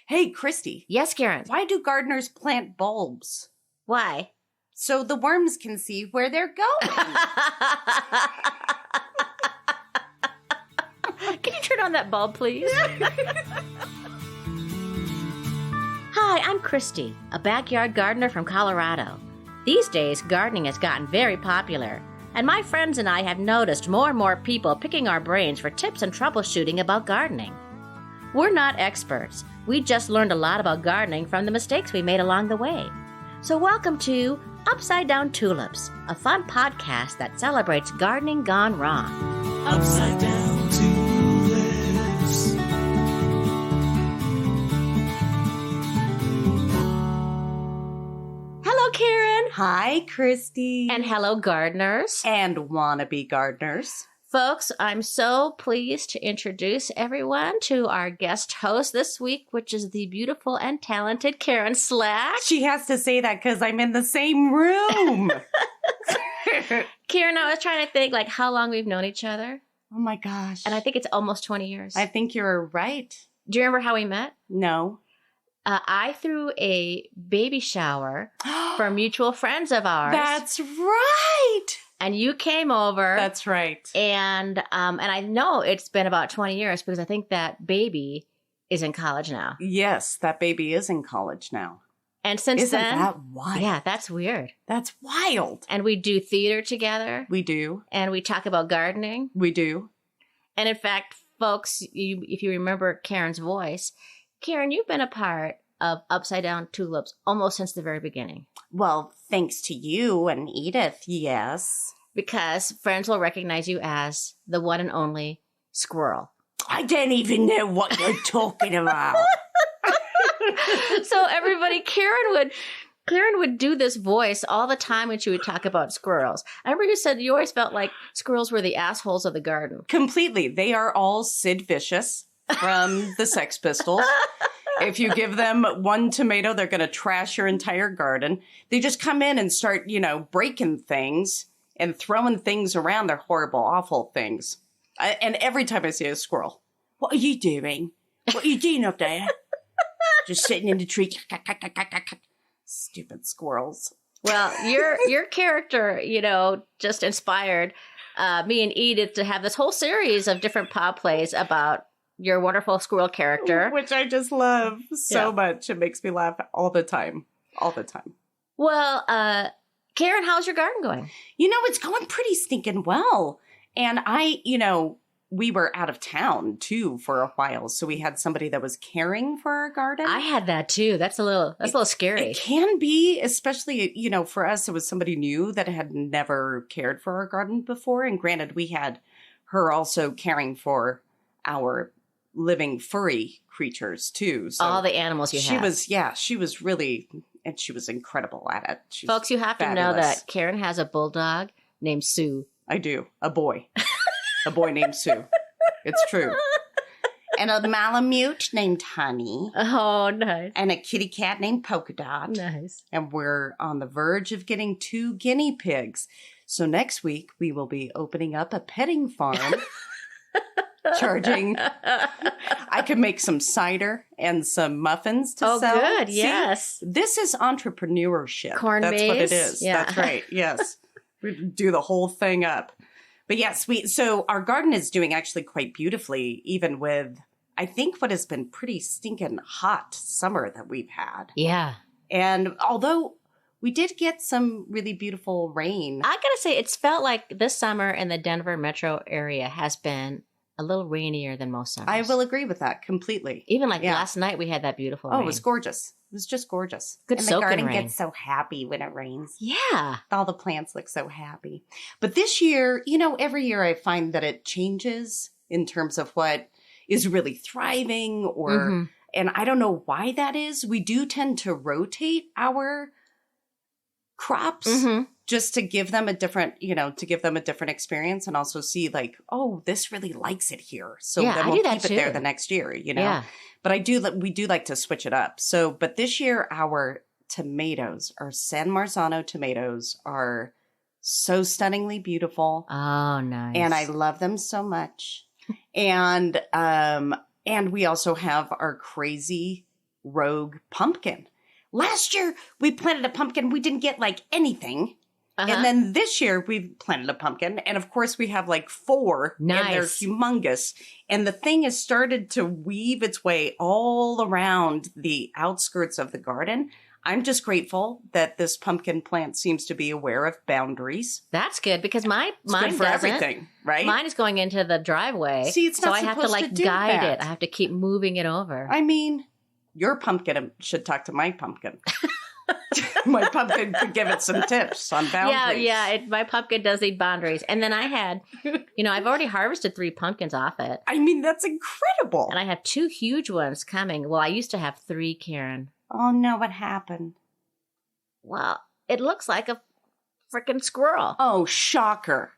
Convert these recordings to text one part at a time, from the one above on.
Hey, Christy. Yes, Karen. Why do gardeners plant bulbs? Why? So the worms can see where they're going. Can you turn on that bulb, please? Hi, I'm Christy, a backyard gardener from Colorado. These days, gardening has gotten very popular, and my friends and I have noticed more and more people picking our brains for tips and troubleshooting about gardening. We're not experts. We just learned a lot about gardening from the mistakes we made along the way. So welcome to Upside Down Tulips, a fun podcast that celebrates gardening gone wrong. Upside Down Tulips. Hello, Karen. Hi, Christy. And hello, gardeners. And wannabe gardeners. Folks, I'm so pleased to introduce everyone to our guest host this week, which is the beautiful and talented Karen Slack. She has to say that because I'm in the same room. Karen, I was trying to think like how long we've known each other. Oh my gosh. And I think it's almost 20 years. I think you're right. Do you remember how we met? No. I threw a baby shower for mutual friends of ours. That's right. And you came over. That's right. And I know it's been about 20 years because I think that baby is in college now. Yes, that baby is in college now. And since Isn't then, that wild? Yeah, that's weird. That's wild. And we do theater together. We do. And we talk about gardening. We do. And in fact, folks, if you remember Karen's voice, Karen, you've been a part of Upside Down Tulips almost since the very beginning. Well, thanks to you and Edith, yes. Because friends will recognize you as the one and only Squirrel. I don't even know what you're talking about. So everybody, Karen would do this voice all the time when she would talk about squirrels. I remember you said you always felt like squirrels were the assholes of the garden. Completely. They are all Sid Vicious from the Sex Pistols. If you give them one tomato, they're going to trash your entire garden. They just come in and start, breaking things and throwing things around. They're horrible, awful things. And every time I see a squirrel, what are you doing? What are you doing up there? Just sitting in the tree. Stupid squirrels. Well, your character, just inspired me and Edith to have this whole series of different pod plays about your wonderful squirrel character. Which I just love so much. It makes me laugh all the time. All the time. Well, Karen, how's your garden going? It's going pretty stinking well. And we were out of town, too, for a while. So we had somebody that was caring for our garden. I had that, too. That's a little scary. It can be, especially, for us, it was somebody new that had never cared for our garden before. And granted, we had her also caring for our living furry creatures, too. So all the animals you had. She was really, and she was incredible at it. She's Folks, you have fabulous. to know that Karen has a bulldog named Sue. I do. A boy. A boy named Sue. It's true. And a Malamute named Honey. Oh, nice. And a kitty cat named Polka Dot. Nice. And we're on the verge of getting 2 guinea pigs. So next week, we will be opening up a petting farm. Charging. I could make some cider and some muffins to sell. Oh, good. Yes. See, this is entrepreneurship. Corn That's maze. what it is. Yeah. That's right. Yes. We do the whole thing up. But yes, so our garden is doing actually quite beautifully, even with, I think, what has been pretty stinking hot summer that we've had. Yeah. And although we did get some really beautiful rain. I gotta say, it's felt like this summer in the Denver metro area has been a little rainier than most summers. I will agree with that completely. Even last night we had that beautiful rain. Oh, it was gorgeous. It was just gorgeous. Good and soaking the garden rain. gets so happy when it rains. Yeah. All the plants look so happy. But this year, every year I find that it changes in terms of what is really thriving or, and I don't know why that is. We do tend to rotate our crops just to give them a different, experience and also see like, oh, this really likes it here. So then we'll keep it there the next year, Yeah. But we do like to switch it up. So, but this year our tomatoes, our San Marzano tomatoes are so stunningly beautiful. Oh, nice. And I love them so much. And we also have our crazy rogue pumpkin. Last year, we planted a pumpkin. We didn't get like anything. And then this year, we planted a pumpkin. And of course, we have like 4. Nice. And they're humongous. And the thing has started to weave its way all around the outskirts of the garden. I'm just grateful that this pumpkin plant seems to be aware of boundaries. That's good because mine Good for doesn't. everything, right? Mine is going into the driveway. See, it's not so I have to supposed like to do guide that. it. I have to keep moving it over. I mean, your pumpkin should talk to my pumpkin. My pumpkin could give it some tips on boundaries. My pumpkin does need boundaries. And then I had, I've already harvested 3 pumpkins off it. I mean, that's incredible. And I have 2 huge ones coming. Well, I used to have 3, Karen. Oh, no, what happened? Well, it looks like a freaking squirrel. Oh, shocker.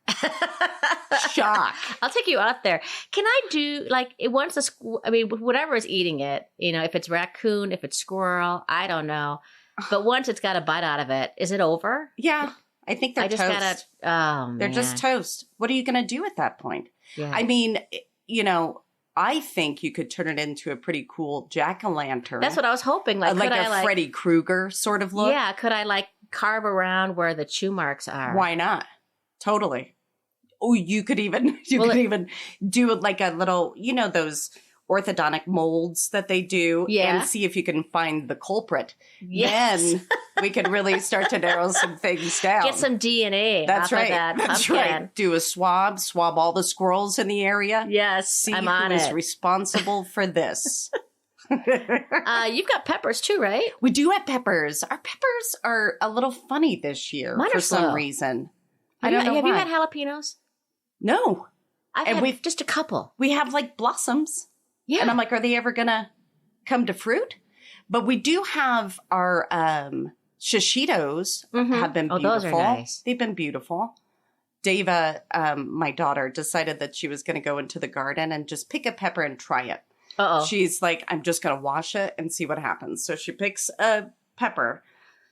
Shock. I'll take you out there. Can I do, whatever is eating it, if it's raccoon, if it's squirrel, I don't know. But once it's got a bite out of it, is it over? Yeah, I think they're toast. They're just toast. What are you going to do at that point? Yeah. I mean, I think you could turn it into a pretty cool jack-o'-lantern. That's what I was hoping. Like a Freddy Krueger sort of look. Yeah, could I carve around where the chew marks are? Why not? Totally. Oh, you could even do it like a little, those orthodontic molds that they do, and see if you can find the culprit. Yes. Then we could really start to narrow some things down. Get some DNA. That's off right. Of that That's pumpkin. right. Do a swab all the squirrels in the area. Yes, See I'm who on is it. responsible for this. You've got peppers too, right? We do have peppers. Our peppers are a little funny this year Mine for are some slow. reason. Have I don't know you why. had jalapenos? No. I've And had just a couple. We have like blossoms. Yeah. And I'm like, are they ever going to come to fruit? But we do have our shishitos have been beautiful. Those are nice. They've been beautiful. Deva, my daughter, decided that she was going to go into the garden and just pick a pepper and try it. Uh-oh. She's like, I'm just going to wash it and see what happens. So she picks a pepper.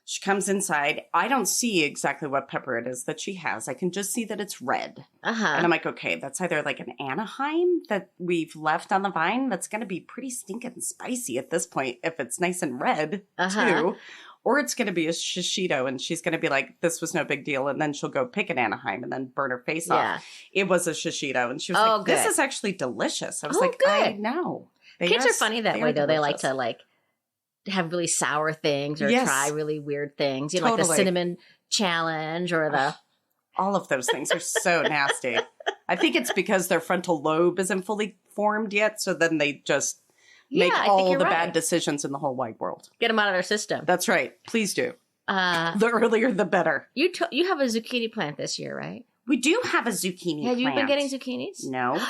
She comes inside. I don't see exactly what pepper it is that she has. I can just see that it's red. Uh-huh. And I'm like, okay, that's either like an Anaheim that we've left on the vine that's going to be pretty stinking spicy at this point if it's nice and red too. Or it's going to be a shishito and she's going to be like, this was no big deal. And then she'll go pick an Anaheim and then burn her face off. It was a shishito. And she was like, this is actually delicious. I was like, good. I know. Kids are funny that way, though. They like delicious. to have really sour things or try really weird things. Like the Totally. cinnamon challenge or the... All of those things are so nasty. I think it's because their frontal lobe isn't fully formed yet. So then they just make all the bad decisions in the whole wide world. Get them out of their system. That's right. Please do. The earlier, the better. You have a zucchini plant this year, right? We do have a zucchini Have plant. you been getting zucchinis? No.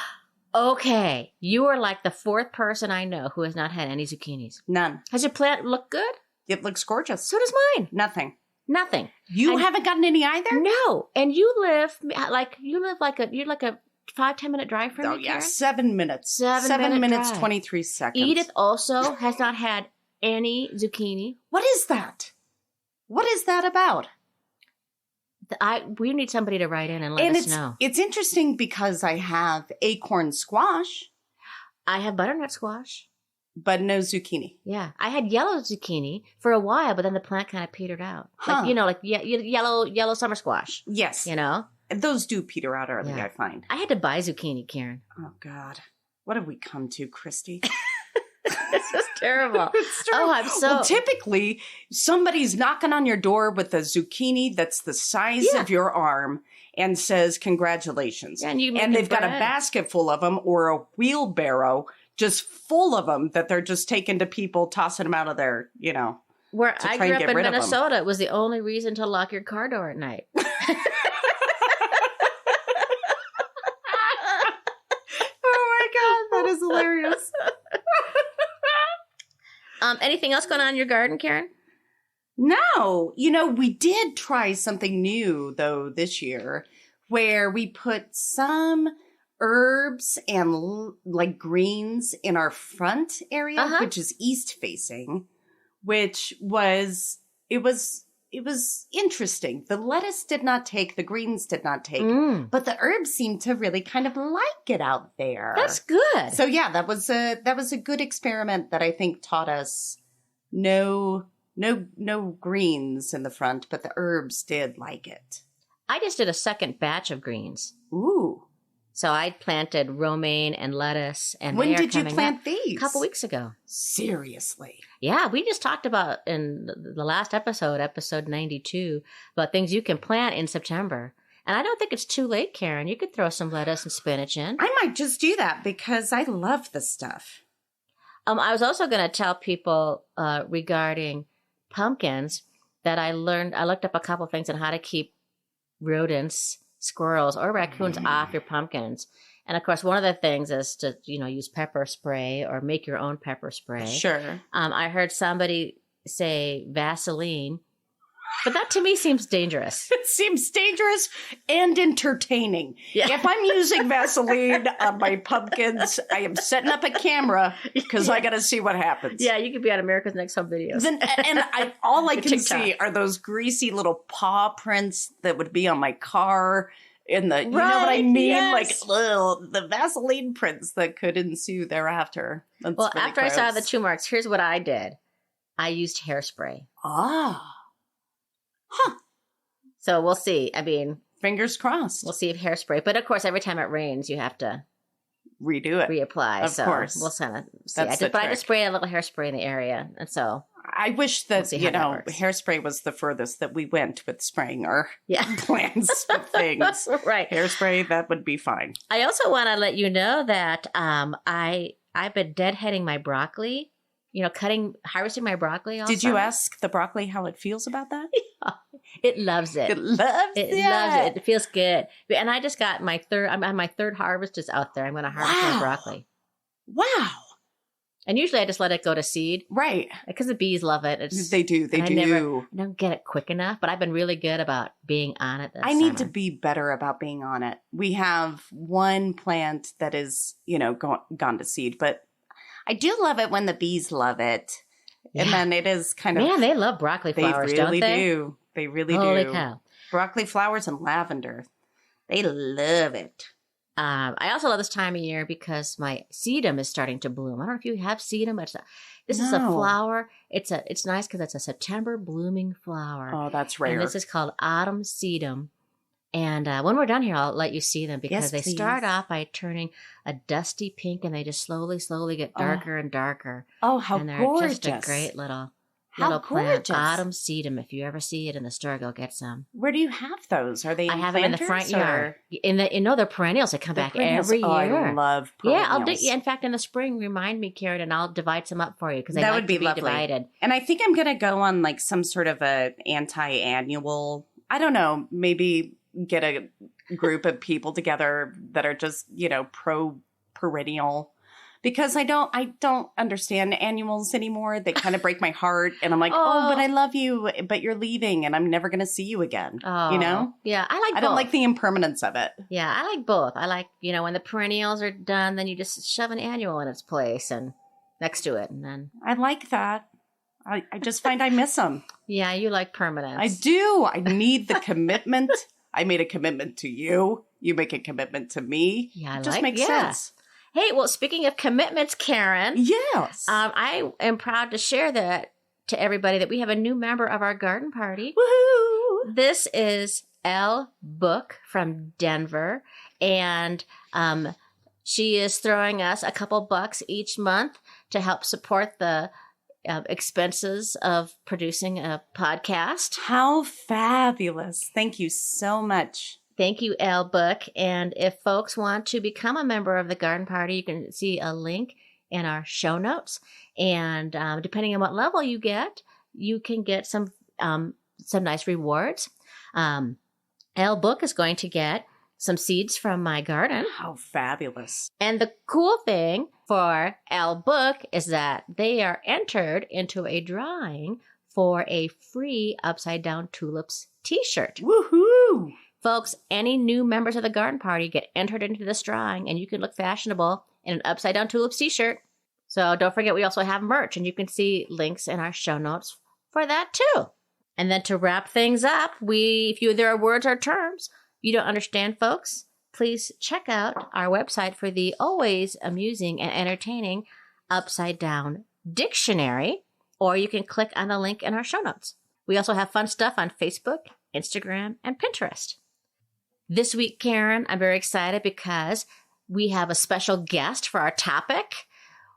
Okay. You are like the 4th person I know who has not had any zucchinis. None. Has your plant look good? It looks gorgeous. So does mine. Nothing. Nothing. You haven't gotten any either? No. And you're like a 5-10 minute drive from me. Oh, yeah. Karen? 7 minutes. 7 minutes, drive. 23 seconds. Edith also has not had any zucchini. What is that? What is that about? We need somebody to write in and let us know. It's interesting because I have acorn squash, I have butternut squash. but no zucchini. Yeah. I had yellow zucchini for a while, but then the plant kind of petered out. Huh. Like yellow summer squash. Yes. Those do peter out early, Yeah. I find. I had to buy zucchini, Karen. Oh, God. What have we come to, Christy? This is terrible. It's true. Oh, I'm so... Well, typically, somebody's knocking on your door with a zucchini that's the size of your arm and says, congratulations. Yeah, and they've got a basket full of them or a wheelbarrow just full of them that they're just taking to people, tossing them out of their, Where to I try grew and up get in rid of 'em. Minnesota, it was the only reason to lock your car door at night. Oh my God, that is hilarious. Anything else going on in your garden, Karen? No, we did try something new though this year where we put some herbs and like greens in our front area, which is east facing, which was, it was interesting. The lettuce did not take, the greens did not take, but the herbs seemed to really kind of like it out there. That's good. So yeah, that was a good experiment that I think taught us no greens in the front, but the herbs did like it. I just did a second batch of greens. Ooh. So I planted romaine and lettuce. And When they are did you coming plant up these? A couple weeks ago. Seriously. Yeah, we just talked about in the last episode 92, about things you can plant in September. And I don't think it's too late, Karen. You could throw some lettuce and spinach in. I might just do that because I love the stuff. I was also going to tell people regarding pumpkins that I looked up a couple things on how to keep rodents, squirrels, or raccoons off your pumpkins. And of course, one of the things is to, use pepper spray or make your own pepper spray. Sure. I heard somebody say Vaseline, but that to me seems dangerous. It seems dangerous and entertaining. Yeah. If I'm using Vaseline on my pumpkins, I am setting up a camera because I got to see what happens. Yeah, you could be on America's Next Home Videos. All I can TikTok. see are those greasy little paw prints that would be on my car. You know what I mean? Yes. Like the Vaseline prints that could ensue thereafter. That's Well, really after I saw the gross. 2 marks, here's what I did. I used hairspray. Ah. Huh. So we'll see. I mean, Fingers crossed. we'll see if hairspray. But of course, every time it rains, you have to Redo it. reapply. Of so course. we'll kind of see. That's the I trick. just sprayed a little hairspray in the area. And so, I wish We'll that, see how that works. hairspray was the furthest that we went with spraying our yeah. plants with things. Right. Hairspray, that would be fine. I also want to let you know that I've been deadheading my broccoli, harvesting my broccoli all Did you summer. ask the broccoli how it feels about that? It loves it. It loves It it. loves it. It feels good. And I just got my third harvest is out there. I'm going to harvest my Wow. broccoli. Wow. And usually I just let it go to seed Right. because the bees love it. They do. They and do. I don't get it quick enough, but I've been really good about being on it this I need to summer. be better about being on it. We have one plant that is, gone to seed, but I do love it when the bees love it. And Yeah. then it is kind of. Man, they love broccoli They flowers, really don't they? do. They really Holy do. cow. Broccoli flowers and lavender. They love it. I also love this time of year because my sedum is starting to bloom. I don't know if you have sedum. This is a No. flower. It's nice because it's a September blooming flower. Oh, that's rare. And this is called autumn sedum. And when we're done here, I'll let you see them because Yes, they start please. off by turning a dusty pink and they just slowly get darker and darker. Oh, how and they're gorgeous. just a great little How plant. gorgeous. Autumn sedum. If you ever see it in the store, go get some. Where do you have those? Are they in I have them in the front planters, yard. or- They're perennials. They come The back perennials? every year. Oh, I love Yeah, perennials. in fact, in the spring, remind me, Karen, and I'll divide some up for you because they That like would be to be lovely. divided. And I think I'm going to go on like some sort of a anti-annual, I don't know, maybe get a group of people together that are just, pro-perennial. Because I don't understand annuals anymore. They kind of break my heart. And I'm like, Oh. but I love you, but you're leaving and I'm never going to see you again. Oh, yeah, I like. I don't both. like the impermanence of it. Yeah, I like both. I like when the perennials are done, then you just shove an annual in its place and next to it, and then I like that. I just find I miss them. yeah, you like permanence. I do. I need the commitment. I made a commitment to you. You make a commitment to me. Yeah, I it just like- makes yeah. sense. Hey, well, speaking of commitments, Karen, Yes. I am proud to share that to everybody that we have a new member of our garden party. Woohoo! This is Elle Book from Denver, and she is throwing us a couple bucks each month to help support the expenses of producing a podcast. How fabulous. Thank you so much. Thank you, Elle Book. And if folks want to become a member of the garden party, you can see a link in our show notes. And depending on what level you get, you can get some nice rewards. Elle Book is going to get some seeds from my garden. How fabulous. And the cool thing for Elle Book is that they are entered into a drawing for a free Upside Down Tulips t-shirt. Woohoo! Folks, any new members of the garden party get entered into this drawing, and you can look fashionable in an Upside Down Tulips t-shirt. So don't forget, we also have merch, and you can see links in our show notes for that too. And then to wrap things up, there are words or terms you don't understand, folks, please check out our website for the always amusing and entertaining Upside Down Dictionary. or you can click on the link in our show notes. We also have fun stuff on Facebook, Instagram, and Pinterest. This week, Karen, I'm very excited because we have a special guest for our topic.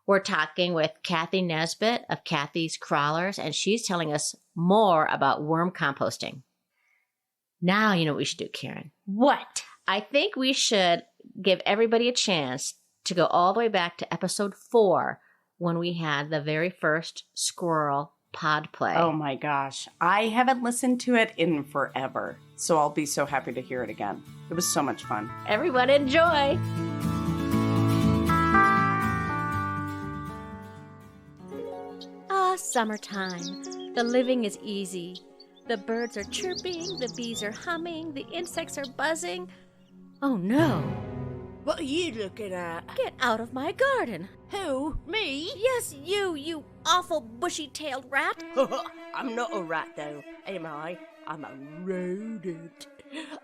We're talking with Cathy Nesbitt of Cathy's Crawlers, and she's telling us more about worm composting. Now you know what we should do, Karen. What? I think we should give everybody a chance to go all the way back to episode 4 when we had the very first Squirrel pod play. Oh my gosh. I haven't listened to it in forever, so I'll be so happy to hear it again. It was so much fun. Everyone enjoy! Summertime. The living is easy. The birds are chirping, the bees are humming, the insects are buzzing. Oh no! What are you looking at? Get out of my garden! Who? Me? Yes, you awful bushy-tailed rat! I'm not a rat though, am I? I'm a rodent.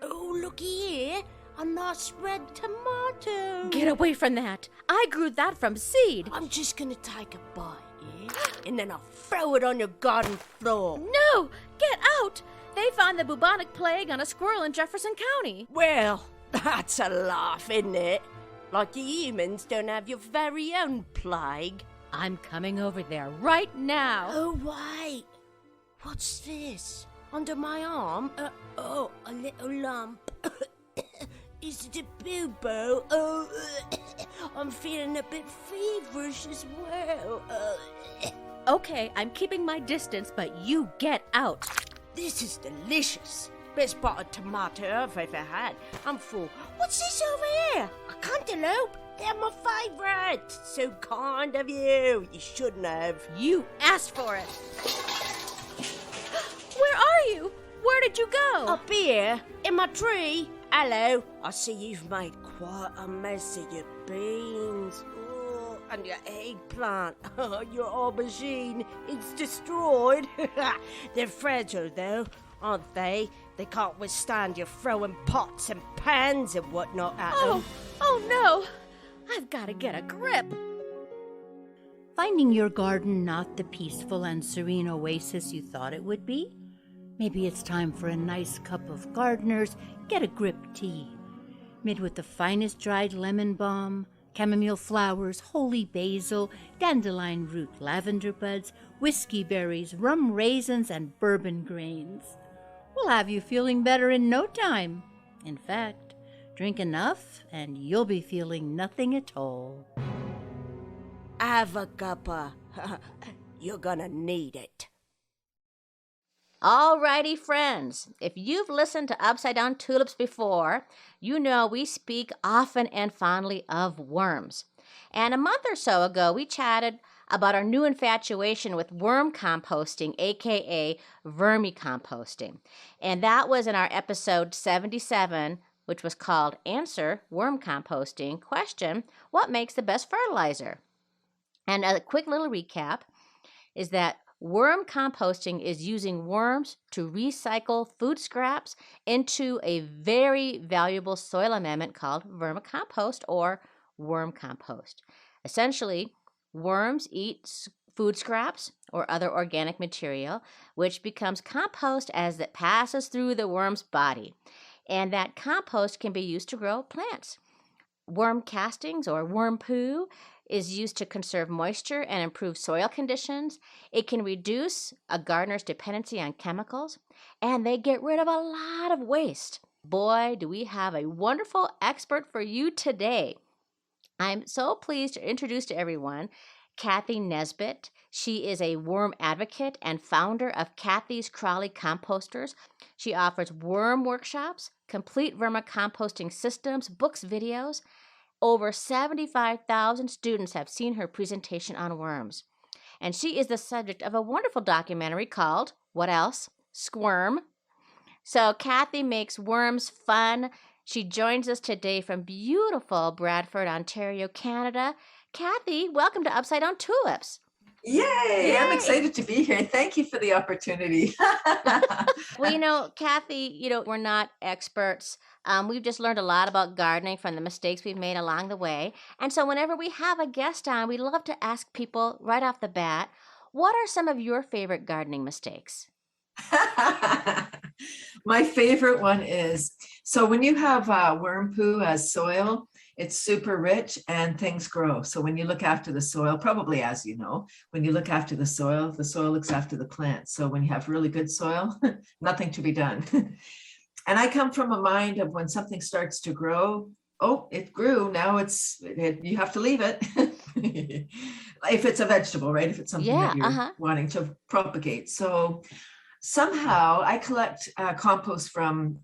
Oh, looky here. A nice red tomato. Get away from that! I grew that from seed! I'm just gonna take a bite, yeah? And then I'll throw it on your garden floor. No! Get out! They found the bubonic plague on a squirrel in Jefferson County. Well, that's a laugh, isn't it? Like you humans don't have your very own plague. I'm coming over there right now. Oh, wait. What's this? Under my arm? A little lump. Is it a bubo? Oh, I'm feeling a bit feverish as well. Okay, I'm keeping my distance, but you get out. This is delicious. Best pot of tomato I've ever had. I'm full. What's this over here? A cantaloupe? They're my favourite. So kind of you. You shouldn't have. You asked for it. Where are you? Where did you go? Up here, in my tree. Hello. I see you've made quite a mess of your beans. Oh, and your eggplant. Your aubergine. It's destroyed. They're fragile, though, aren't they? They can't withstand you throwing pots and pans and whatnot at them. Oh no! I've got to get a grip. Finding your garden not the peaceful and serene oasis you thought it would be? Maybe it's time for a nice cup of Gardener's Get a Grip tea, made with the finest dried lemon balm, chamomile flowers, holy basil, dandelion root, lavender buds, whiskey berries, rum raisins, and bourbon grains. We'll have you feeling better in no time. In fact, drink enough and you'll be feeling nothing at all. Have a cuppa. You're gonna need it. Alrighty, friends. If you've listened to Upside Down Tulips before, you know we speak often and fondly of worms. And a month or so ago, we chatted about our new infatuation with worm composting, aka vermicomposting. And that was in our episode 77, which was called Answer Worm Composting Question, What Makes the Best Fertilizer? And a quick little recap is that worm composting is using worms to recycle food scraps into a very valuable soil amendment called vermicompost or worm compost. Essentially, worms eat food scraps or other organic material, which becomes compost as it passes through the worm's body. And that compost can be used to grow plants. Worm castings or worm poo is used to conserve moisture and improve soil conditions. It can reduce a gardener's dependency on chemicals, and they get rid of a lot of waste. Boy, do we have a wonderful expert for you today. I'm so pleased to introduce to everyone Cathy Nesbitt. She is a worm advocate and founder of Cathy's Crawley Composters. She offers worm workshops, complete vermicomposting systems, books, videos. Over 75,000 students have seen her presentation on worms. And she is the subject of a wonderful documentary called, what else? Squirm. So Cathy makes worms fun. She joins us today from beautiful Bradford, Ontario, Canada. Cathy, welcome to Upside Down Tulips. Yay! I'm excited to be here. Thank you for the opportunity. Well, Cathy, we're not experts. We've just learned a lot about gardening from the mistakes we've made along the way. And so whenever we have a guest on, we love to ask people right off the bat, What are some of your favorite gardening mistakes? My favorite one is, so when you have worm poo as soil, it's super rich and things grow. So when you look after the soil, probably as you know, when you look after the soil looks after the plant. So when you have really good soil, nothing to be done. And I come from a mind of when something starts to grow, oh, it grew, now you have to leave it. If it's a vegetable, right? If it's something that you're wanting to propagate. So somehow I collect compost from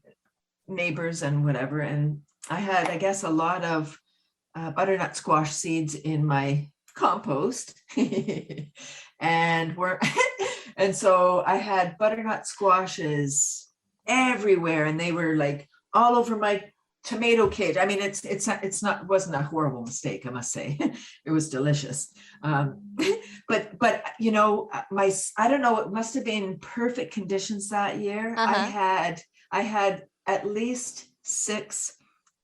neighbors and whatever. And I had, I guess, a lot of butternut squash seeds in my compost. and and so I had butternut squashes everywhere, and they were like all over my tomato cage. I mean, wasn't a horrible mistake, I must say. It was delicious. But you know, I don't know, it must have been perfect conditions that year. I had at least 6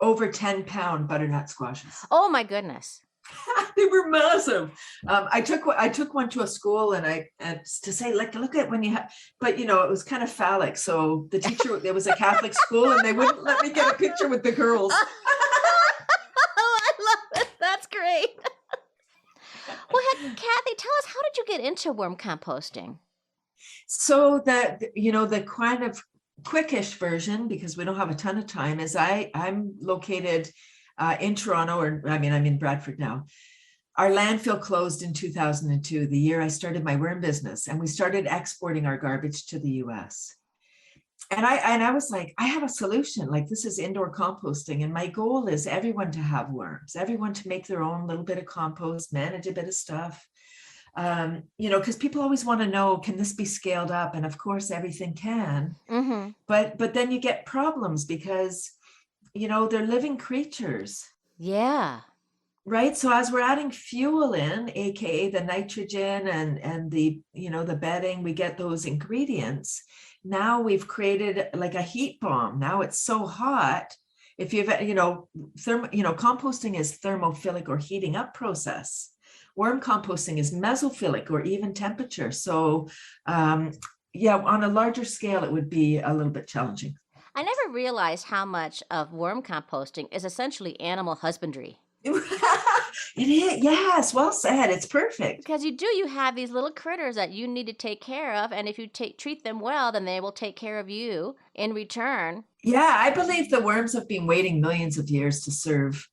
over 10-pound butternut squashes. Oh my goodness. They were massive. I took one to a school and to say, like, look at when you have, but you know, it was kind of phallic. So the teacher, there was a Catholic school and they wouldn't let me get a picture with the girls. Oh, I love it. That's great. Well, Cathy, tell us, how did you get into worm composting? So the kind of quickish version, because we don't have a ton of time, is I'm located in Toronto, I'm in Bradford now. Our landfill closed in 2002, the year I started my worm business, and we started exporting our garbage to the US. And I was like, I have a solution. Like, this is indoor composting, and my goal is everyone to have worms, everyone to make their own little bit of compost, manage a bit of stuff. You know, because people always want to know, can this be scaled up? And of course, everything can. Mm-hmm. But then you get problems because, you know, they're living creatures. Yeah. Right. So as we're adding fuel in, aka the nitrogen and the, you know, the bedding, we get those ingredients. Now we've created like a heat bomb. Now it's so hot. If you've, you know, composting is thermophilic or heating up process. Worm composting is mesophilic or even temperature. So on a larger scale, it would be a little bit challenging. I never realized how much of worm composting is essentially animal husbandry. It is, yes, well said. It's perfect. Because you have these little critters that you need to take care of, and if you treat them well, then they will take care of you in return. Yeah, I believe the worms have been waiting millions of years to serve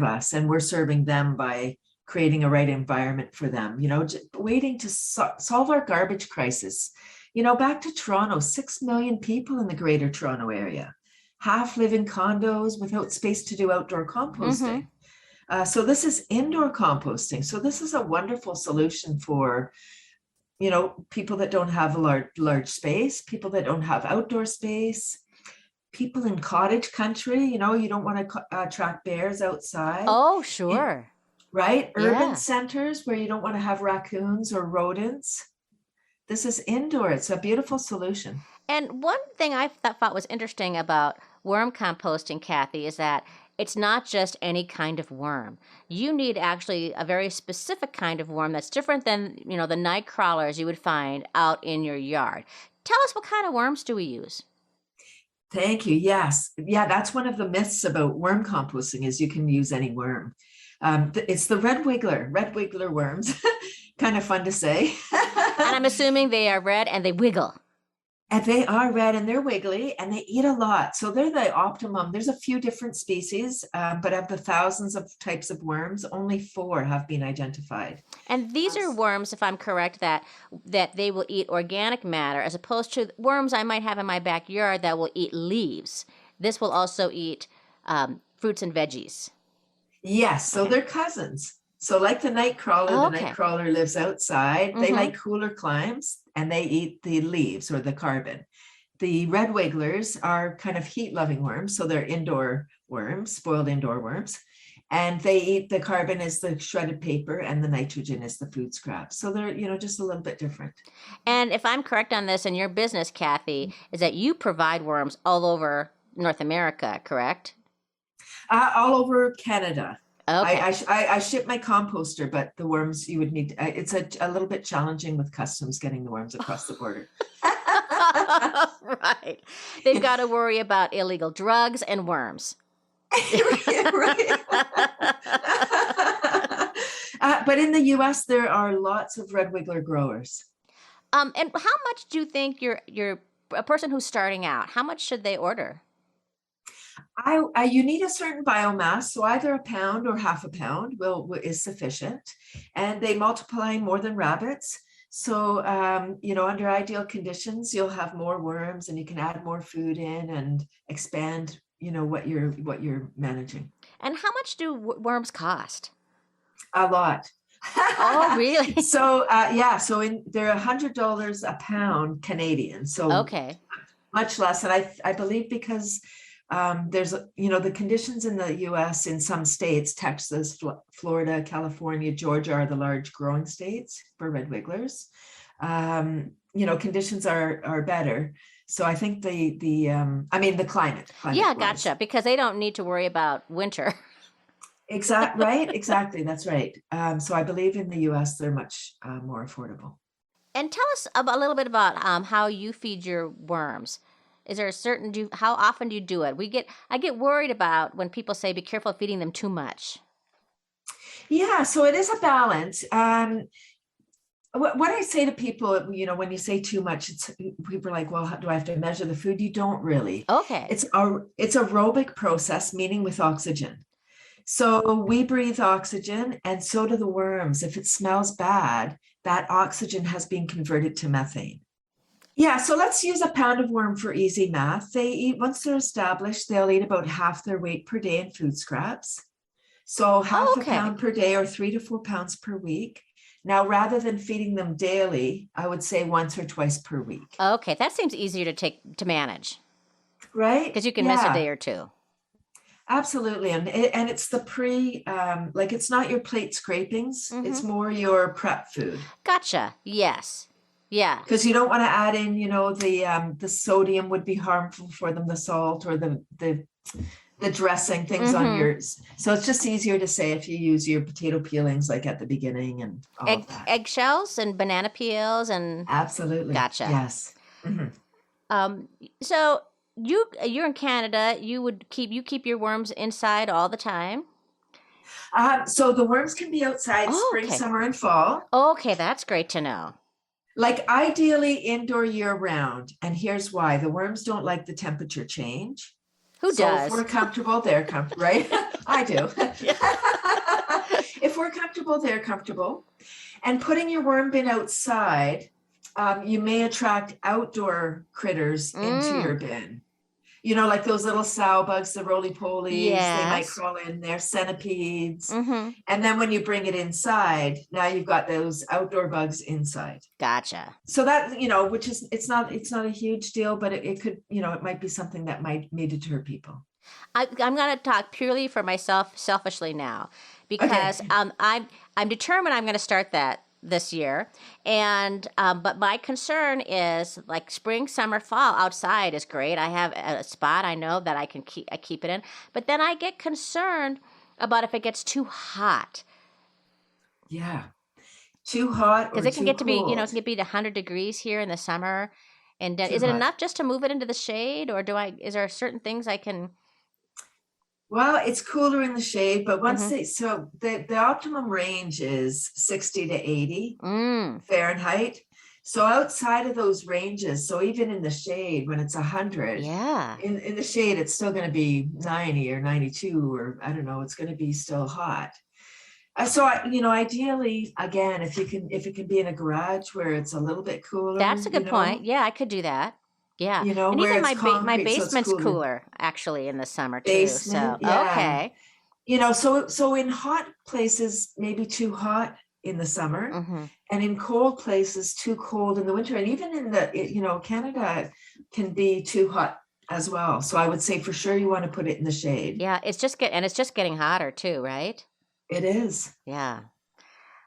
us, and we're serving them by creating a right environment for them, you know, just waiting to solve our garbage crisis. You know, back to Toronto, 6 million people in the greater Toronto area, half live in condos without space to do outdoor composting. Mm-hmm. So this is indoor composting. So this is a wonderful solution for, you know, people that don't have a large space, people that don't have outdoor space, people in cottage country, you know, you don't want to attract bears outside. Oh, sure. Right? Urban centers where you don't want to have raccoons or rodents. This is indoor. It's a beautiful solution. And one thing I thought was interesting about worm composting, Cathy, is that it's not just any kind of worm. You need actually a very specific kind of worm that's different than, you know, the night crawlers you would find out in your yard. Tell us, what kind of worms do we use? Thank you. Yes. Yeah, that's one of the myths about worm composting is you can use any worm. It's the red wiggler worms. Kind of fun to say. And I'm assuming they are red and they wiggle. And they are red and they're wiggly and they eat a lot. So they're the optimum. There's a few different species, but of the thousands of types of worms, only 4 have been identified. And these are worms, if I'm correct, that they will eat organic matter, as opposed to worms I might have in my backyard that will eat leaves. This will also eat fruits and veggies. Yes, so they're cousins. So like the night crawler, the night crawler lives outside. Mm-hmm. They like cooler climes and they eat the leaves or the carbon. The red wigglers are kind of heat-loving worms. So they're indoor worms, spoiled indoor worms. And they eat the carbon as the shredded paper and the nitrogen is the food scraps. So they're, you know, just a little bit different. And if I'm correct on this, in your business, Cathy, is that you provide worms all over North America, correct? All over Canada. Okay. I ship my composter, but the worms you would need. It's a little bit challenging with customs getting the worms across the border. Right. They've got to worry about illegal drugs and worms. Right. But in the U.S., there are lots of red wiggler growers. And how much do you think you're a person who's starting out? How much should they order? You need a certain biomass, so either a pound or half a pound is sufficient, and they multiply more than rabbits. So under ideal conditions, you'll have more worms, and you can add more food in and expand. What you're managing. And how much do worms cost? A lot. Oh, really? So they're $100 a pound Canadian. So okay, much less, and I believe because there's the conditions in the U.S. in some states, Texas, Florida, California, Georgia are the large growing states for red wigglers. Conditions are better. So I think the climate. Yeah, gotcha. Because they don't need to worry about winter. Right. Exactly. That's right. So I believe in the U.S. they're much more affordable. And tell us a little bit about how you feed your worms. Is there how often do you do it? I get worried about when people say, be careful feeding them too much. Yeah. So it is a balance. What I say to people, when you say too much, people are like, well, do I have to measure the food? You don't really. Okay. It's aerobic process, meaning with oxygen. So we breathe oxygen, and so do the worms. If it smells bad, that oxygen has been converted to methane. Yeah, so let's use a pound of worm for easy math. Once they're established, they'll eat about half their weight per day in food scraps. So half a pound per day, or 3 to 4 pounds per week. Now, rather than feeding them daily, I would say once or twice per week. Okay, that seems easier to manage. Right? Because you can miss a day or two. Absolutely. And it's the it's not your plate scrapings. Mm-hmm. It's more your prep food. Gotcha. Yes. Yeah. Because you don't want to add in, the sodium would be harmful for them, the salt or the dressing things on yours. So it's just easier to say if you use your potato peelings like at the beginning and all of that. Eggshells and banana peels and absolutely. Gotcha. Yes. Mm-hmm. So you're in Canada. You keep your worms inside all the time. So the worms can be outside spring, summer, and fall. Okay, that's great to know. Like ideally indoor year round. And here's why: the worms don't like the temperature change. Who does? If we're comfortable, they're comfortable, right? I do. If we're comfortable, they're comfortable. And putting your worm bin outside, you may attract outdoor critters into your bin. Like those little sow bugs, the roly-polies, they might crawl in there, centipedes. Mm-hmm. And then when you bring it inside, now you've got those outdoor bugs inside. Gotcha. So that, which is, it's not a huge deal, but it could, it might be something that may deter people. I'm going to talk purely for myself, selfishly now, because I'm determined I'm going to start that this year. And but my concern is like spring, summer, fall outside is great. I have a spot I know that I keep it in. But then I get concerned about if it gets too hot. Yeah. Too hot because it can get to be, it can be 100 degrees here in the summer. And is it enough just to move it into the shade, or is there certain things I can? Well, it's cooler in the shade, but once the optimum range is 60 to 80 Fahrenheit. So outside of those ranges, so even in the shade, when it's 100, in the shade, it's still going to be 90 or 92, or I don't know, it's going to be still hot. So, ideally, again, if it can be in a garage where it's a little bit cooler. That's a good point. Yeah, I could do that. Yeah. And even my basement's cooler actually in the summer too. So, okay. So in hot places, maybe too hot in the summer, and in cold places, too cold in the winter. And even in the, Canada can be too hot as well. So I would say for sure you want to put it in the shade. Yeah. It's just getting hotter too, right? It is. Yeah.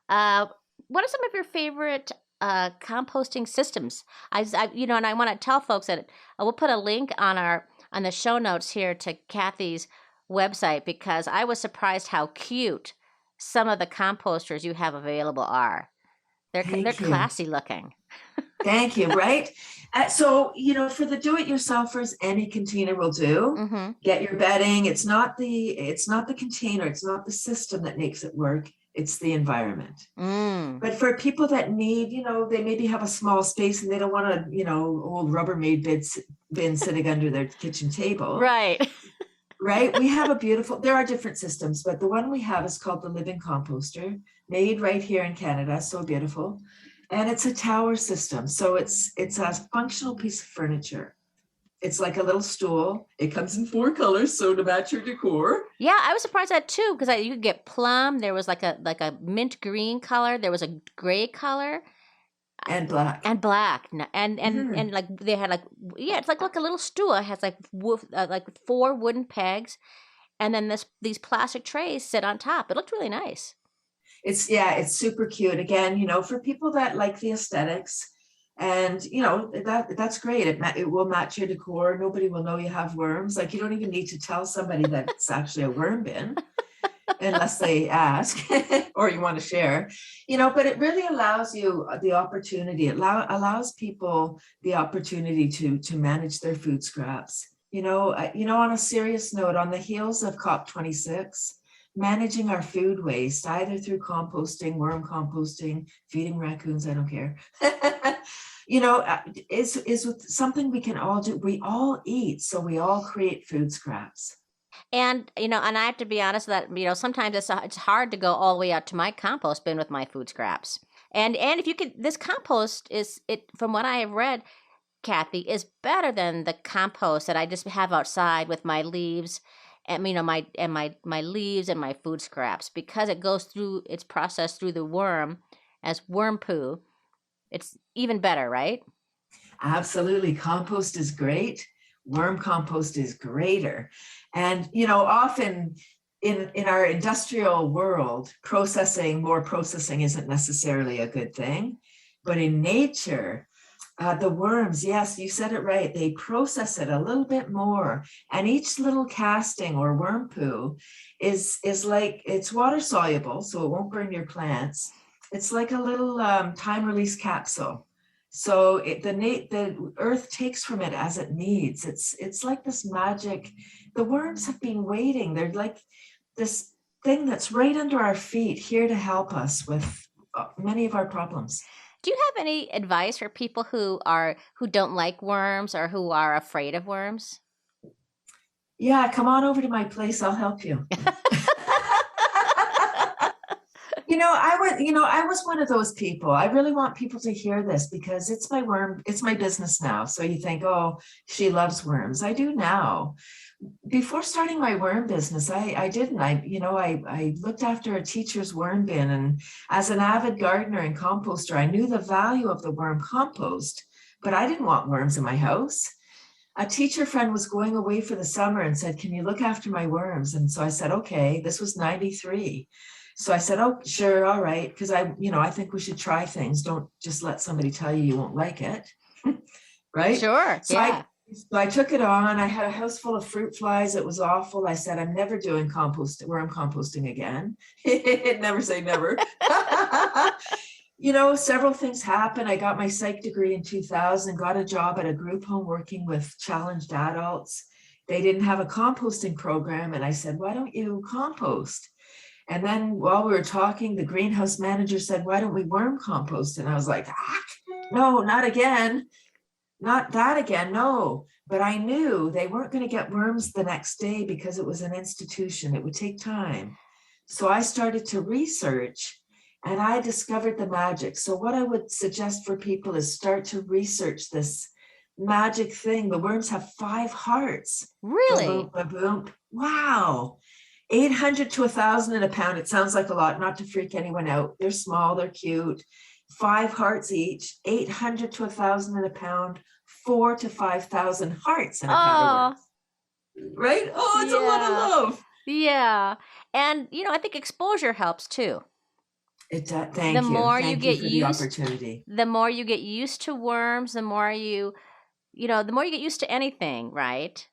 What are some of your favorite composting systems? And I want to tell folks that we'll put a link on the show notes here to Cathy's website because I was surprised how cute some of the composters you have available are. They're Thank you. classy looking. Thank you. Right. So, for the do-it-yourselfers, any container will do. Mm-hmm. Get your bedding. It's not the container. It's not the system that makes it work. It's the environment. But for people that need, they maybe have a small space and they don't want a, old Rubbermaid bin sitting under their kitchen table. Right. Right. We have there are different systems, but the one we have is called the Living Composter, made right here in Canada. So beautiful. And it's a tower system. So it's a functional piece of furniture. It's like a little stool. It comes in 4 colors, so to match your decor. Yeah, I was surprised at that too, because you could get plum. There was like a mint green color. There was a gray color. And black. And like they had it's like a little stool. It has like 4 wooden pegs, and then these plastic trays sit on top. It looked really nice. It's super cute. Again, for people that like the aesthetics, and that's great. It will match your decor. Nobody will know you have worms. Like, you don't even need to tell somebody that it's actually a worm bin. Unless they ask or you want to share, but it really allows you the opportunity. It allows people the opportunity to manage their food scraps. On a serious note, on the heels of COP26, managing our food waste, either through composting, worm composting, feeding raccoons, I don't care, is something we can all do. We all eat, so we all create food scraps. And, and I have to be honest that, sometimes it's hard to go all the way out to my compost bin with my food scraps. And if you could, this compost from what I have read, Cathy, is better than the compost that I just have outside with my leaves and, my leaves and my food scraps, because it's processed through the worm as worm poo. It's even better, right? Absolutely. Compost is great. Worm compost is greater. And, often in our industrial world, more processing isn't necessarily a good thing. But in nature, the worms, yes, you said it right. They process it a little bit more. And each little casting or worm poo is like, it's water soluble, so it won't burn your plants. It's like a little time release capsule. So the earth takes from it as it needs. It's like this magic. The worms have been waiting. They're like this thing that's right under our feet, here to help us with many of our problems. Do you have any advice for people who don't like worms or who are afraid of worms? Yeah, come on over to my place. I'll help you. I was one of those people. I really want people to hear this because it's my business now. So you think, oh, she loves worms. I do now. Before starting my worm business, I didn't. I looked after a teacher's worm bin, and as an avid gardener and composter, I knew the value of the worm compost, but I didn't want worms in my house. A teacher friend was going away for the summer and said, "Can you look after my worms?" And so I said, okay. This was 93. So I said, oh, sure, all right, because I think we should try things. Don't just let somebody tell you won't like it, right? Sure, so yeah. I took it on. I had a house full of fruit flies. It was awful. I said, I'm never doing worm composting again. Never say never. Several things happened. I got my psych degree in 2000, got a job at a group home working with challenged adults. They didn't have a composting program. And I said, why don't you compost? And then while we were talking, the greenhouse manager said, why don't we worm compost? And I was like, no, not again. Not that again, no. But I knew they weren't going to get worms the next day because it was an institution. It would take time. So I started to research and I discovered the magic. So what I would suggest for people is start to research this magic thing. The worms have 5 hearts. Really? Ba-boom, ba-boom. Wow. 800 to 1,000 in a pound. It sounds like a lot, not to freak anyone out. They're small, they're cute. 5 hearts each, 800 to 1,000 in a pound, 4,000 to 5,000 hearts in a pound. Right? Oh, it's a lot of love. Yeah. And, I think exposure helps too. It does. The more you get used to worms, the more you get used to anything, right?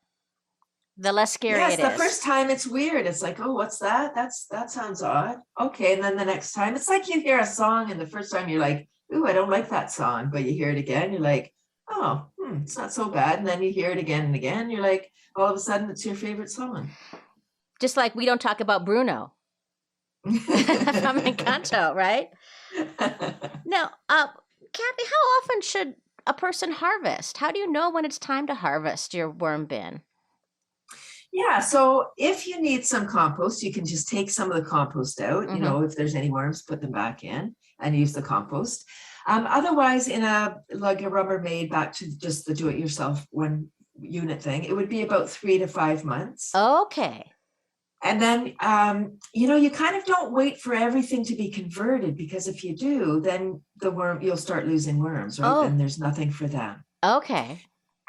the less scary Yes, it the is. first time it's weird. It's like, oh, what's that? That sounds odd. Okay, and then the next time, it's like you hear a song, and the first time you're like, ooh, I don't like that song. But you hear it again, you're like, oh, it's not so bad. And then you hear it again and again, you're like, all of a sudden, it's your favorite song. Just like we don't talk about Bruno from Encanto, right? Now, Cathy, how often should a person harvest? How do you know when it's time to harvest your worm bin? Yeah, so if you need some compost, you can just take some of the compost out. You know, if there's any worms, put them back in and use the compost. Otherwise, in a Rubbermaid, back to just the do-it-yourself one unit thing, it would be about 3 to 5 months. Okay. And then, you kind of don't wait for everything to be converted, because if you do, then you'll start losing worms, right? And there's nothing for them. Okay.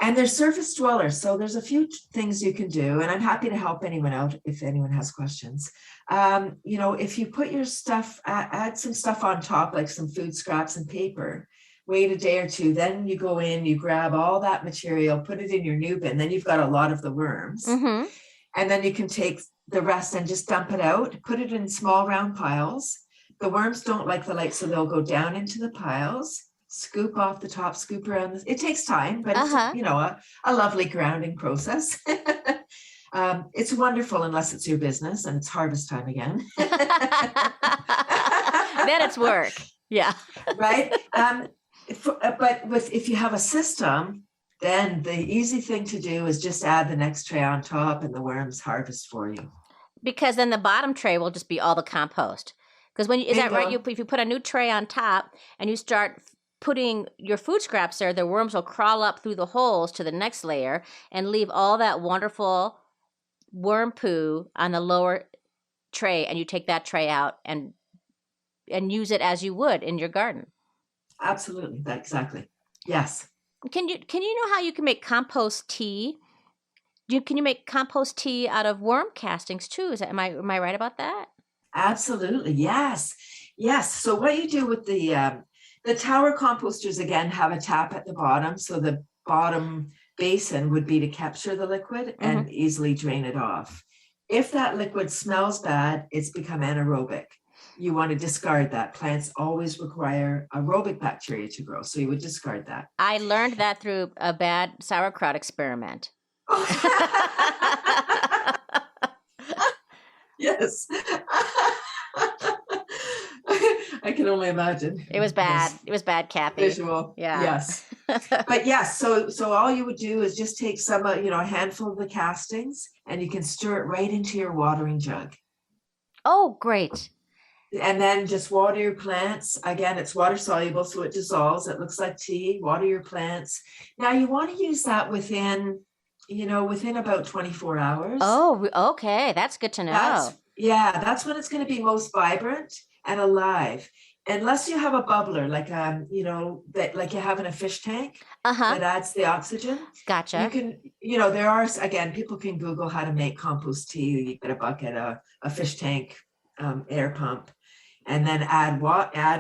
And they're surface dwellers. So there's a few things you can do, and I'm happy to help anyone out if anyone has questions. If you put your stuff, add some stuff on top, like some food scraps and paper, wait a day or two, then you go in, you grab all that material, put it in your new bin, then you've got a lot of the worms. And then you can take the rest and just dump it out, put it in small round piles. The worms don't like the light, so they'll go down into the piles, scoop off the top, scoop around. It takes time, but it's, a lovely grounding process. It's wonderful unless it's your business and it's harvest time again. Then it's work. Yeah. Right. But if you have a system, then the easy thing to do is just add the next tray on top and the worms harvest for you. Because then the bottom tray will just be all the compost. Because is that right? If you put a new tray on top and you start putting your food scraps there, the worms will crawl up through the holes to the next layer and leave all that wonderful worm poo on the lower tray, and you take that tray out and use it as you would in your garden. Absolutely. Exactly. Yes. Can you know how you can make compost tea? Can you make compost tea out of worm castings too? Am I right about that? Absolutely. Yes. So what you do with the tower composters, again, have a tap at the bottom. So the bottom basin would be to capture the liquid and easily drain it off. If that liquid smells bad, it's become anaerobic. You want to discard that. Plants always require aerobic bacteria to grow. So you would discard that. I learned that through a bad sauerkraut experiment. Yes. I can only imagine. It was bad. It was bad, Cathy. Visual. Yeah. Yes. But yes, so all you would do is just take some, a handful of the castings, and you can stir it right into your watering jug. Oh, great. And then just water your plants. Again, it's water soluble, so it dissolves. It looks like tea. Water your plants. Now you want to use that within about 24 hours. Oh, okay. That's good to know. That's when it's going to be most vibrant and alive. Unless you have a bubbler, like like you have in a fish tank that adds the oxygen. Gotcha. You can, there are, again, people can Google how to make compost tea. You get a bucket, a fish tank, air pump, and then add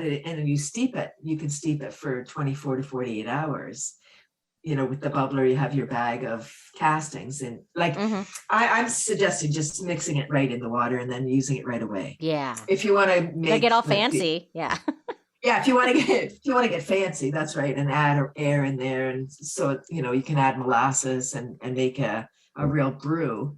it in, and you steep it. You can steep it for 24 to 48 hours. With the bubbler, you have your bag of castings, and I'm suggesting just mixing it right in the water and then using it right away. Yeah. If you want to get all fancy, yeah. Yeah, if you want to get fancy, that's right, and add air in there, and so you can add molasses and make a real brew.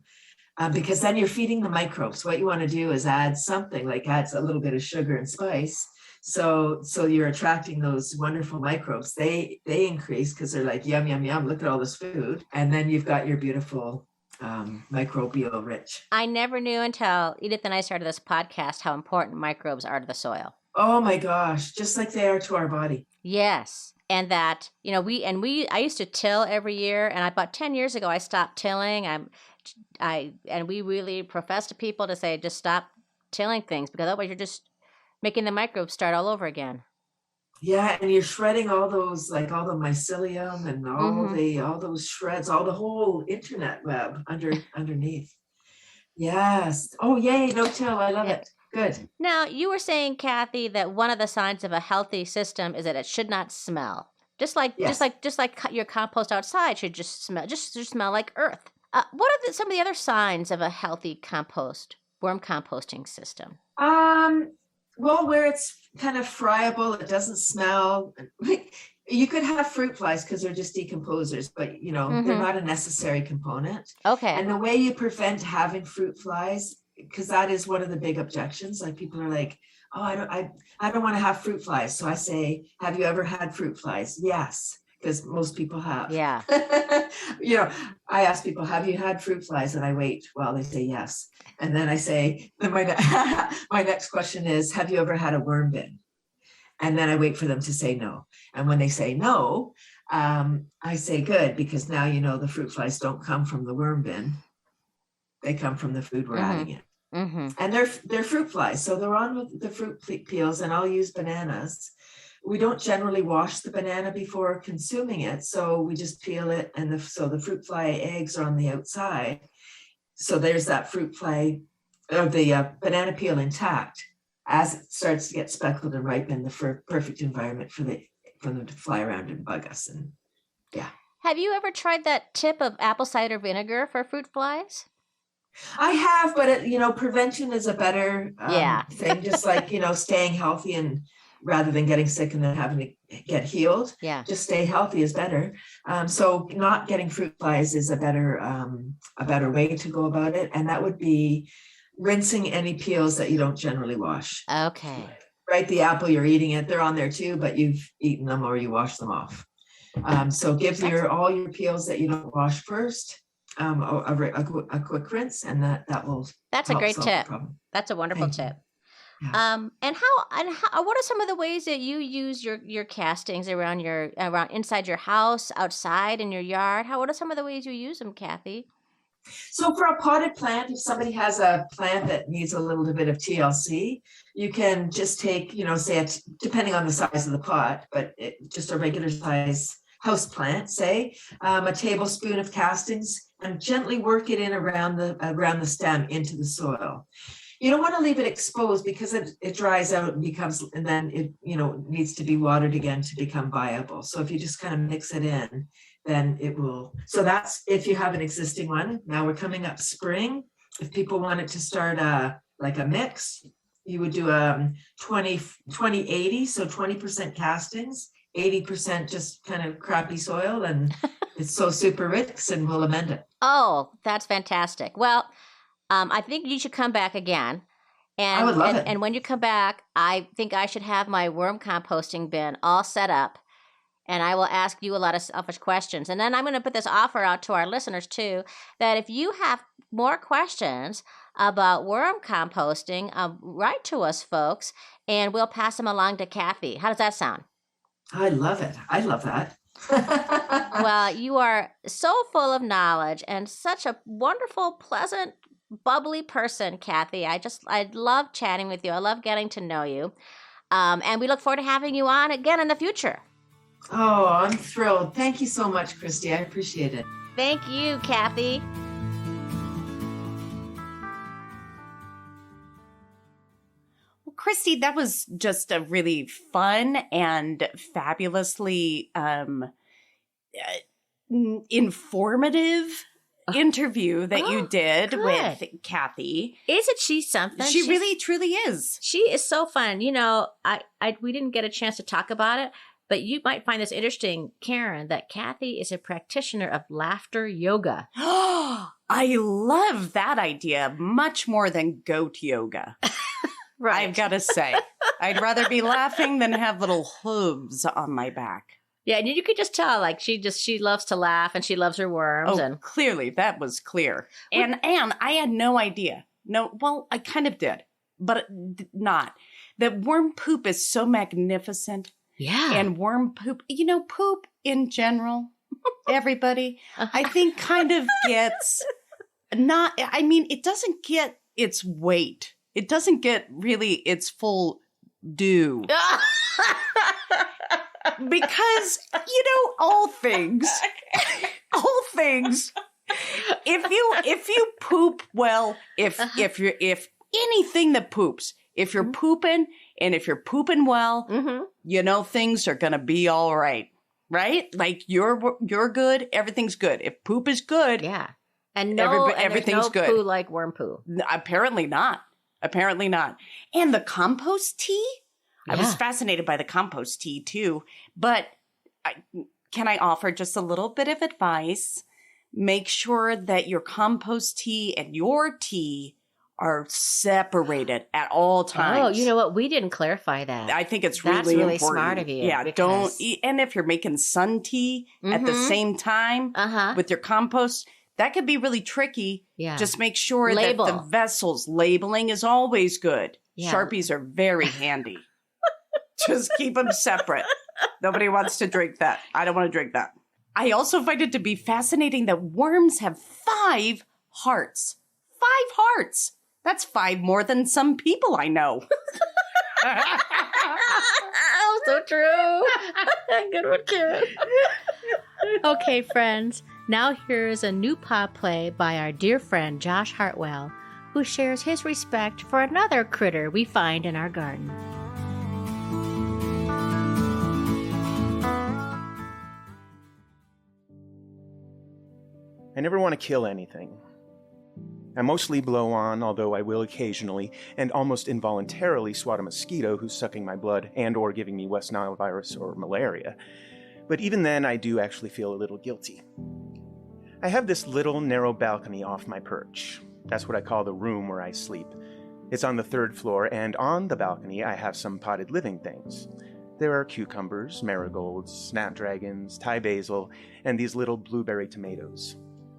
Because then you're feeding the microbes. What you want to do is add something adds a little bit of sugar and spice. So you're attracting those wonderful microbes. They increase because they're like, yum, yum, yum, look at all this food. And then you've got your beautiful microbial rich. I never knew until Edith and I started this podcast how important microbes are to the soil. Oh my gosh, just like they are to our body. Yes. And that, I used to till every year, and about 10 years ago I stopped tilling. And we really profess to people to say, just stop tilling things, because otherwise you're just making the microbes start all over again. Yeah, and you're shredding all those, all the mycelium and all those shreds, all the whole internet web underneath. Yes. Oh, yay, no till. I love it. Good. Now, you were saying, Cathy, that one of the signs of a healthy system is that it should not smell. Just like your compost outside should just smell like earth. What are some of the other signs of a healthy worm composting system? Well, where it's kind of friable, it doesn't smell. You could have fruit flies because they're just decomposers, but they're not a necessary component. Okay. And the way you prevent having fruit flies, because that is one of the big objections. Like people are like, oh, I don't want to have fruit flies. So I say, have you ever had fruit flies? Yes, because most people have. Yeah. I ask people, have you had fruit flies? And I wait while they say yes. And then I say, then my next question is, have you ever had a worm bin? And then I wait for them to say no. And when they say no, I say good, because now the fruit flies don't come from the worm bin. They come from the food we're adding in. Mm-hmm. And they're fruit flies. So they're on with the fruit peels, and I'll use bananas. We don't generally wash the banana before consuming it. So we just peel it, and so the fruit fly eggs are on the outside. So there's that fruit fly, or the banana peel intact. As it starts to get speckled and ripen, the perfect environment for them to fly around and bug us. And yeah. Have you ever tried that tip of apple cider vinegar for fruit flies? I have, but prevention is a better thing. Just like staying healthy, and rather than getting sick and then having to get healed, just stay healthy is better. So not getting fruit flies is a better way to go about it, and that would be rinsing any peels that you don't generally wash. Okay. Right, the apple, you're eating it; they're on there too, but you've eaten them or you wash them off. So give all your peels that you don't wash first a quick rinse, and that will. That's a great tip. That's a wonderful tip. Yeah. And what are some of the ways that you use your castings around inside your house, outside in your yard? what are some of the ways you use them, Cathy? So for a potted plant, if somebody has a plant that needs a little bit of TLC, you can just take, say depending on the size of the pot, but just a regular size house plant, say a tablespoon of castings, and gently work it in around the stem into the soil. You don't want to leave it exposed, because it dries out and then it needs to be watered again to become viable. So if you just kind of mix it in, then it will. So that's if you have an existing one. Now we're coming up spring. If people wanted to start like a mix, you would do 20-80, so 20% castings, 80% just kind of crappy soil, and it's so super rich, and we'll amend it. Oh, that's fantastic. Well, I think you should come back again. And, I would love it. And when you come back, I think I should have my worm composting bin all set up. And I will ask you a lot of selfish questions. And then I'm going to put this offer out to our listeners, too, that if you have more questions about worm composting, write to us, folks, and we'll pass them along to Cathy. How does that sound? I love it. I love that. Well, you are so full of knowledge and such a wonderful, pleasant, bubbly person, Cathy. I love chatting with you. I love getting to know you. And we look forward to having you on again in the future. Oh, I'm thrilled. Thank you so much, Christy. I appreciate it. Thank you, Cathy. Well, Christy, that was just a really fun and fabulously informative interview that you did with Cathy. Isn't she something? She really, truly is. She is so fun. We didn't get a chance to talk about it, but you might find this interesting, Karen, that Cathy is a practitioner of laughter yoga. I love that idea much more than goat yoga. Right. I've got to say, I'd rather be laughing than have little hooves on my back. Yeah, and you could just tell, like, she loves to laugh and she loves her worms. Oh, clearly, that was clear. And I had no idea. No, well, I kind of did, but not. That worm poop is so magnificent. Yeah. And worm poop, poop in general, everybody, I think kind of gets it doesn't get its weight. It doesn't get really its full due. Because, all things, if you poop well, if anything that poops, if you're pooping and if you're pooping well, things are going to be all right. Right? Like you're good. Everything's good. If poop is good. Yeah. And no, everything's no good. poo like worm poo. Apparently not. Apparently not. And the compost tea? I was fascinated by the compost tea too. But can I offer just a little bit of advice? Make sure that your compost tea and your tea are separated at all times. Oh, you know what? We didn't clarify that. I think it's That's really really important. smart of you. Yeah, because- don't eat. And if you're making sun tea at the same time with your compost, that could be really tricky. Yeah. Just make sure Label. that the vessels labeling is always good. Yeah. Sharpies are very handy. Just keep them separate. Nobody wants to drink that. I don't want to drink that. I also find it to be fascinating that worms have 5 hearts. 5 hearts. That's 5 more than some people I know. Oh, so true. Good one, Karen. Okay, friends, now here's a new pop play by our dear friend Josh Hartwell, who shares his respect for another critter we find in our garden. I never want to kill anything. I mostly blow on, although I will occasionally, and almost involuntarily swat a mosquito who's sucking my blood and or giving me West Nile virus or malaria. But even then, I do actually feel a little guilty. I have this little narrow balcony off my perch. That's what I call the room where I sleep. It's on the 3rd floor, and on the balcony I have some potted living things. There are cucumbers, marigolds, snapdragons, Thai basil, and these little blueberry tomatoes.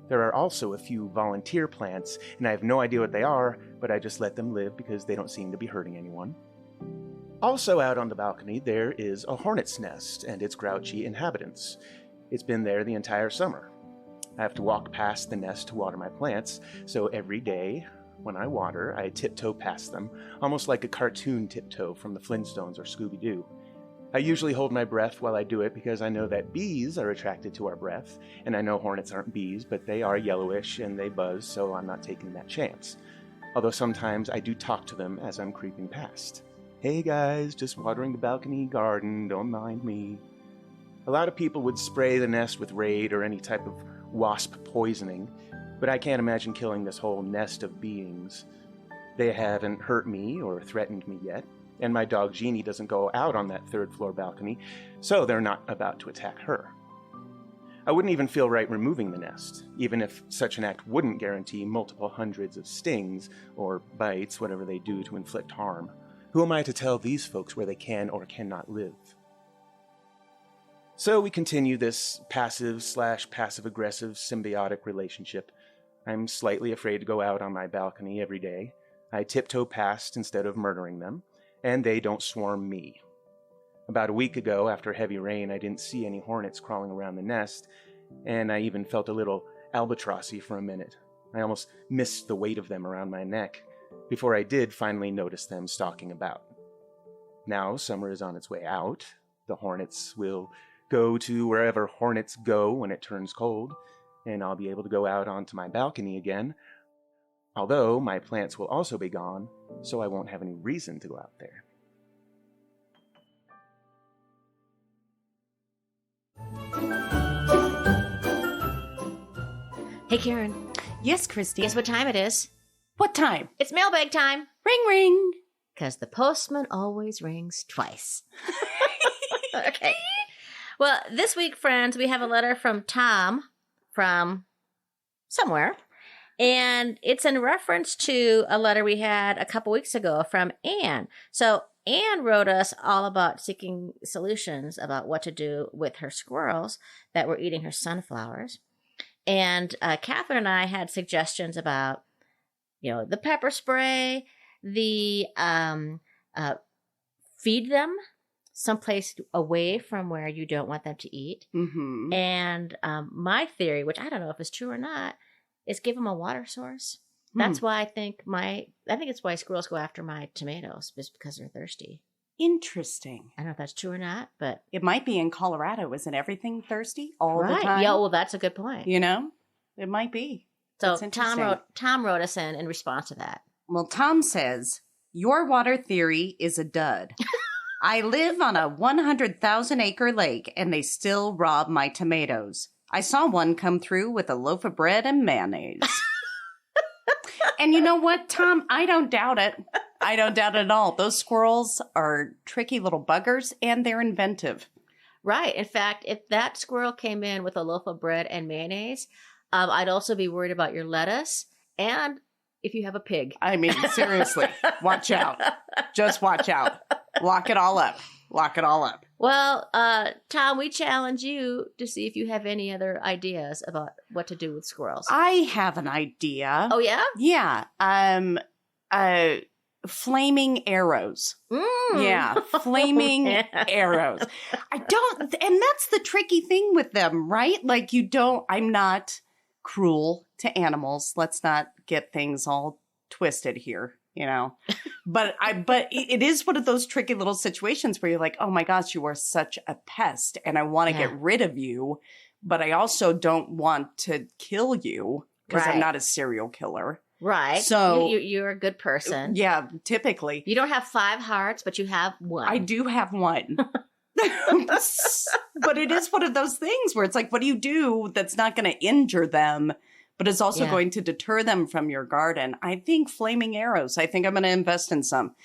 There are also a few volunteer plants, and I have no idea what they are, but I just let them live because they don't seem to be hurting anyone. Also out on the balcony, there is a hornet's nest and its grouchy inhabitants. It's been there the entire summer. I have to walk past the nest to water my plants, so every day when I water, I tiptoe past them, almost like a cartoon tiptoe from the Flintstones or Scooby-Doo. I usually hold my breath while I do it because I know that bees are attracted to our breath, and I know hornets aren't bees, but they are yellowish and they buzz, so I'm not taking that chance. Although sometimes I do talk to them as I'm creeping past. Hey guys, just watering the balcony garden, don't mind me. A lot of people would spray the nest with Raid or any type of wasp poisoning, but I can't imagine killing this whole nest of beings. They haven't hurt me or threatened me yet. And my dog Jeannie doesn't go out on that 3rd floor balcony, so they're not about to attack her. I wouldn't even feel right removing the nest, even if such an act wouldn't guarantee multiple hundreds of stings, or bites, whatever they do to inflict harm. Who am I to tell these folks where they can or cannot live? So we continue this passive/passive-aggressive symbiotic relationship. I'm slightly afraid to go out on my balcony every day. I tiptoe past instead of murdering them. And they don't swarm me. About a week ago, after heavy rain, I didn't see any hornets crawling around the nest, and I even felt a little albatrossy for a minute. I almost missed the weight of them around my neck, before I did finally notice them stalking about. Now summer is on its way out. The hornets will go to wherever hornets go when it turns cold, and I'll be able to go out onto my balcony again, although my plants will also be gone, so I won't have any reason to go out there. Hey, Karen. Yes, Christy. Guess what time it is? What time? It's mailbag time. Ring, ring. Because the postman always rings twice. Okay. Well, this week, friends, we have a letter from Tom from somewhere. And it's in reference to a letter we had a couple weeks ago from Anne. So Anne wrote us all about seeking solutions about what to do with her squirrels that were eating her sunflowers. And Catherine and I had suggestions about, the pepper spray, the feed them someplace away from where you don't want them to eat. Mm-hmm. And my theory, which I don't know if it's true or not, is give them a water source. That's why I think it's why squirrels go after my tomatoes, just because they're thirsty. Interesting. I don't know if that's true or not, but It might be in Colorado. Isn't everything thirsty all the right. time? Yeah, well, that's a good point. It might be. So That's interesting. Tom wrote us in response to that. Well, Tom says, your water theory is a dud. I live on a 100,000 acre lake and they still rob my tomatoes. I saw one come through with a loaf of bread and mayonnaise. And you know what, Tom? I don't doubt it. I don't doubt it at all. Those squirrels are tricky little buggers, and they're inventive. Right. In fact, if that squirrel came in with a loaf of bread and mayonnaise, I'd also be worried about your lettuce and if you have a pig. I mean, seriously, watch out. Just watch out. Lock it all up. Lock it all up. Well, Tom, we challenge you to see if you have any other ideas about what to do with squirrels. I have an idea. Oh, yeah? Yeah. Flaming arrows. Yeah, flaming arrows. And that's the tricky thing with them, right? Like I'm not cruel to animals. Let's not get things all twisted here, But it is one of those tricky little situations where you're like, oh my gosh, you are such a pest and I want to get rid of you, but I also don't want to kill you because I'm not a serial killer. Right. So you're a good person. Yeah, typically. You don't have 5 hearts, but you have 1. I do have 1. But it is one of those things where it's like, what do you do that's not going to injure them, but is also going to deter them from your garden? I think flaming arrows. I think I'm going to invest in some.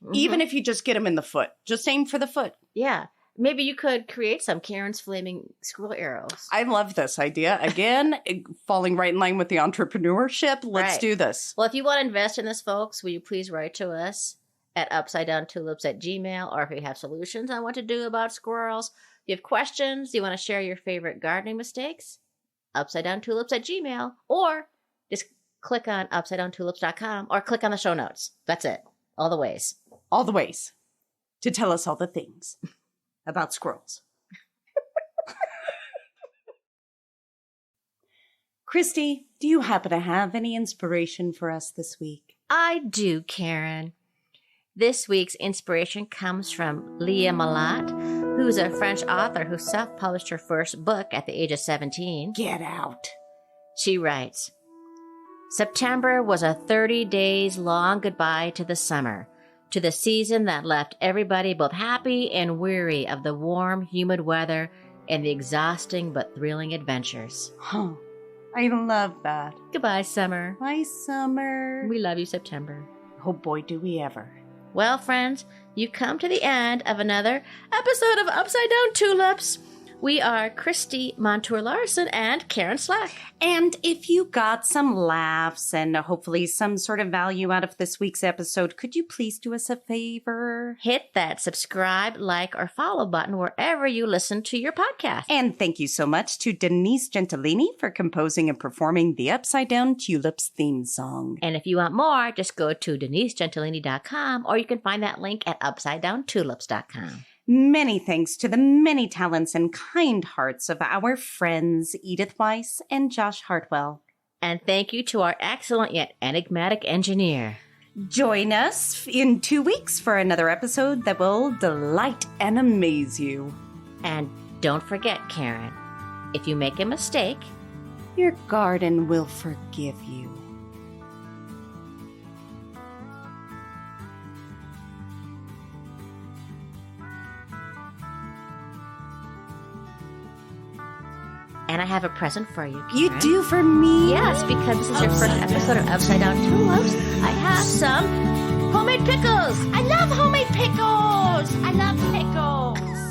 Mm-hmm. Even if you just get them in the foot. Just aim for the foot. Yeah. Maybe you could create some Karen's flaming squirrel arrows. I love this idea. Again, falling right in line with the entrepreneurship. Let's do this. Well, if you want to invest in this, folks, will you please write to us at upsidedowntulips@gmail.com, or if you have solutions on what to do about squirrels. If you have questions, you want to share your favorite gardening mistakes, upsidedowntulips@gmail.com, or just click on upsidedowntulips.com or click on the show notes. That's it. All the ways. All the ways to tell us all the things about squirrels. Christy, do you happen to have any inspiration for us this week? I do, Karen. This week's inspiration comes from Leah Malat, who's a French author who self-published her first book at the age of 17. Get out. She writes, September was a 30 days long goodbye to the summer, to the season that left everybody both happy and weary of the warm, humid weather and the exhausting but thrilling adventures. Huh. I love that. Goodbye, summer. Bye, summer. We love you, September. Oh boy, do we ever. Well, friends, you come to the end of another episode of Upside Down Tulips. We are Christy Montour-Larson and Karen Slack. And if you got some laughs and hopefully some sort of value out of this week's episode, could you please do us a favor? Hit that subscribe, like, or follow button wherever you listen to your podcast. And thank you so much to Denise Gentilini for composing and performing the Upside Down Tulips theme song. And if you want more, just go to denisegentilini.com, or you can find that link at upsidedowntulips.com. Many thanks to the many talents and kind hearts of our friends Edith Weiss and Josh Hartwell. And thank you to our excellent yet enigmatic engineer. Join us in 2 weeks for another episode that will delight and amaze you. And don't forget, Karen, if you make a mistake, your garden will forgive you. And I have a present for you, Karen. You do for me? Yes, because this is your first episode of Upside Down Tulips. I have some homemade pickles. I love homemade pickles. I love pickles.